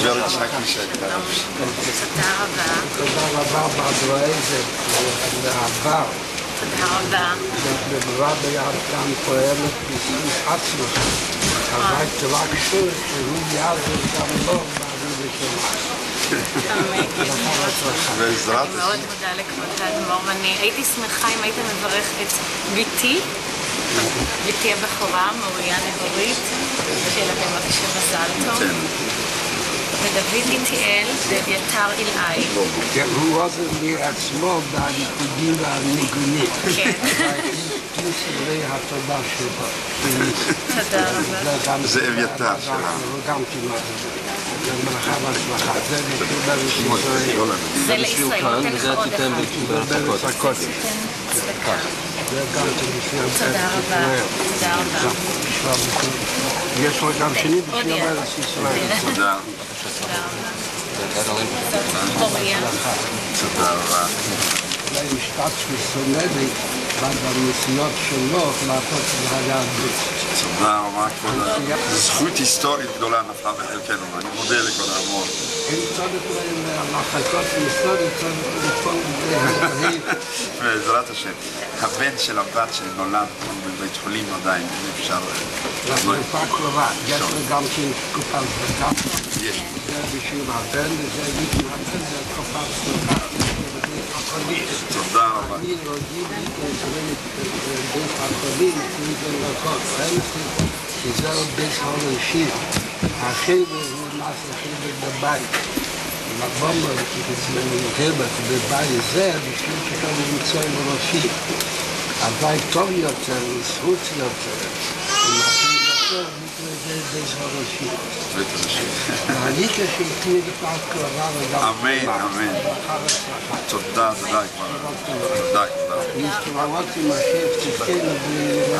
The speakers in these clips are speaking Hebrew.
גברת שקי שהייתה. תודה רבה. תודה רבה בעבורי זה לעבר. תודה רבה. בדבר ביד גם פועלת בזכות עצמך. אבל תבקשו שהוא יעזור גם לו בעבודה שלך. בעזרת אני מאוד מודה לכבוד האדמו"ר, ואני הייתי שמחה אם היית מברך את ביתי הבכורה, מוריה נהורית, שיהיה לכם בבקשה מזל טוב. ודוד איתיאל ואביתר אילאי. הוא עוזר לי עצמו בליכודים והניגונים. כן. עם סדרי התודה שלו. תודה רבה. זה אביתר שלנו. גם כמעט. זה מלאכה והצלחה. זה לישראל. זה לישראל, נותן לך עוד אחד. בהפקות. צדקה. זה גם בשביל תודה רבה. תודה רבה. יש לו גם שני בשביל ארץ ישראל. תודה. תודה רבה. מוריה. תודה רבה. אולי משפט שסונדי, רק בנסיעות שלו, לעשות להיאבק. תודה רבה, כבוד האדמו"ר. זו זכות היסטורית גדולה נפלה בחלקנו, ואני מודה לכבוד האדמו"ר. אין צורך למחלקות היסטוריות, צורך לפעול בהרהיב. בעזרת השם. הבן של הבת שנולד בבית חולים עדיין, אם אפשר... לתקופה קרובה, יש לו גם כן תקופה צדקה. זה בשביל הבן, וזה בשביל הבן, זה תקופה צדקה. תודה רבה. אני רגיל להתקבל בית החולים, לפני ללקות, כי זהו בית הולשים. החדר הוא נעשה חדר בבית. לבומר, כהבת בבית זה, בשביל שכאן למצוא עם ראשי. הבית טוב יותר, זכות יותר, ומתאים יותר, זה בית הולשים. בית הולשים. ואני כשתהיה לפעת קרבה וגם... אמן, אמן. תודה, תודה כבר. תודה, תודה. נזכרתי משיב תזכנו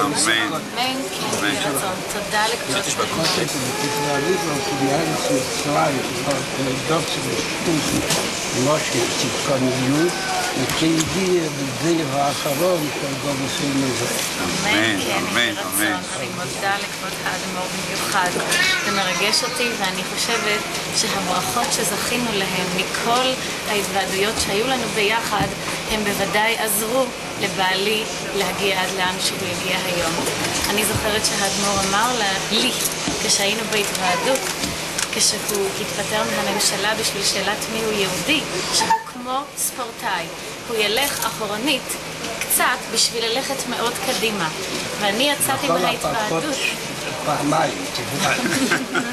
אמן. אמן, כן, ברצון. תודה לכבוד. בתפרליזם שבארץ מצרים, דוקטור שטוס, משה צדקניות, וכהגיע בדיר האחרון של גולוסים הזה. אמן, כן, ברצון. אני מודה לכבוד האדמו"ר במיוחד. זה מרגש אותי, ואני חושבת שהברכות שזכינו להן מכל ההתוועדויות שהיו לנו ביחד, הם בוודאי עזרו לבעלי להגיע עד לאן שהוא הגיע היום. אני זוכרת שהאדמו"ר אמר לי, כשהיינו בהתוועדות, כשהוא התפטר מהממשלה בשביל שאלת מי הוא יהודי, שהוא כמו ספורטאי. הוא ילך אחורנית קצת בשביל ללכת מאוד קדימה. ואני יצאתי מההתוועדות. פעמיים,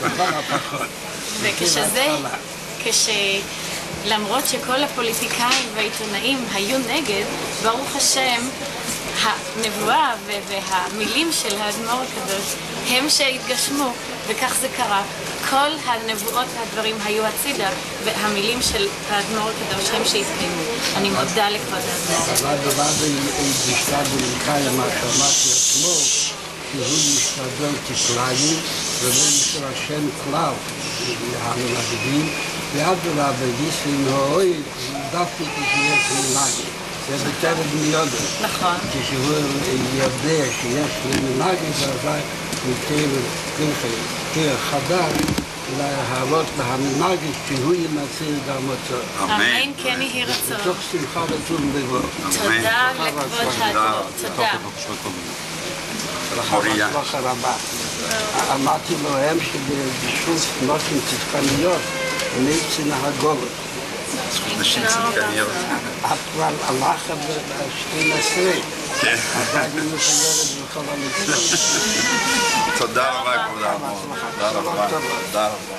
בכל הפחות. למרות שכל הפוליטיקאים והעיתונאים היו נגד, ברוך השם, הנבואה והמילים של האדמו"ר הקדוש הם שהתגשמו, וכך זה קרה. כל הנבואות והדברים היו הצידה, והמילים של האדמו"ר הקדוש הם שהתקיימו. אני מודה לכבוד האדמו"ר. אבל דבר בשלב בלקאי, מה שאמרתי אתמול, שהוא משתדל כפליים, ולא של השם כלל, המלמדים, ואדרבה בגיסים האוהל, דווקא כשיש מנהגים. זה בטרם מיודו. נכון. כשהוא יודע שיש מנהגים, אז מתיר חדש, להעלות להמנהגים, שהוא ימציא גם אותו. אמן, כן יהי רצון. בתוך שמחה וטוב לבו. תודה לכבוד האדמו"ר. תודה. מוריה. אמרתי לו, הם שבשביל נושאים צדקניות, נצא הגולות. נשים צדקניות. את כבר הלכה ב-12. כן. אבל היא מחייבת בכל המצוות. תודה רבה, כבוד האדמו"ר. תודה רבה. תודה רבה.